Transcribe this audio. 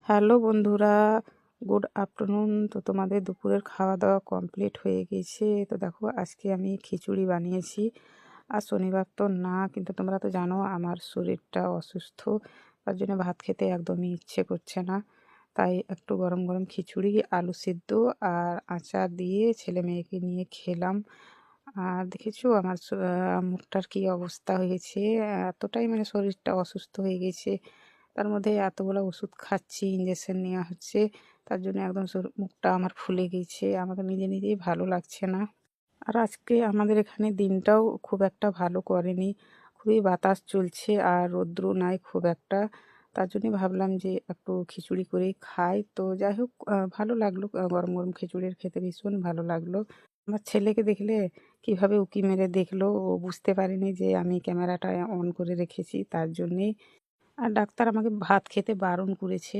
Hello বন্ধুরা, good afternoon. তো তোমাদের দুপুরের খাওয়া দাওয়া কমপ্লিট হয়ে গেছে। তো দেখো আজকে আমি খিচুড়ি বানিয়েছি। আর শনিবার তো না, কিন্তু তোমরা তো জানো আমার শরীরটা অসুস্থ, তার জন্য ভাত খেতে একদমই ইচ্ছে করছে না। তাই একটু গরম গরম খিচুড়ি, আলু সিদ্ধ আর আচার দিয়ে ছেলে মেয়েকে নিয়ে খেলাম। আর দেখেছো আমার মুখটার কি অবস্থা হয়েছে। এতটাই মানে শরীরটা অসুস্থ হয়ে গেছে, তার মধ্যে এতগুলো ওষুধ খাচ্ছি, ইঞ্জেকশন নেওয়া হচ্ছে, তার জন্য একদম মুখটা আমার ফুলে গেছে, আমাকে নিজে নিজেই ভালো লাগছে না। আর আজকে আমাদের এখানে দিনটাও খুব একটা ভালো করেনি, খুবই বাতাস চলছে আর রৌদ্র নাই খুব একটা। তার জন্য ভাবলাম যে একটু খিচুড়ি করেই খাই। তো যাই হোক, ভালো লাগলো, গরম গরম খিচুড়ির খেতে ভীষণ ভালো লাগলো। আমার ছেলেকে দেখলে কিভাবে উকি মেরে দেখলো, ও বুঝতে পারেনি যে আমি ক্যামেরাটা অন করে রেখেছি, তার জন্যেই। আর ডাক্তার আমাকে ভাত খেতে বারণ করেছে।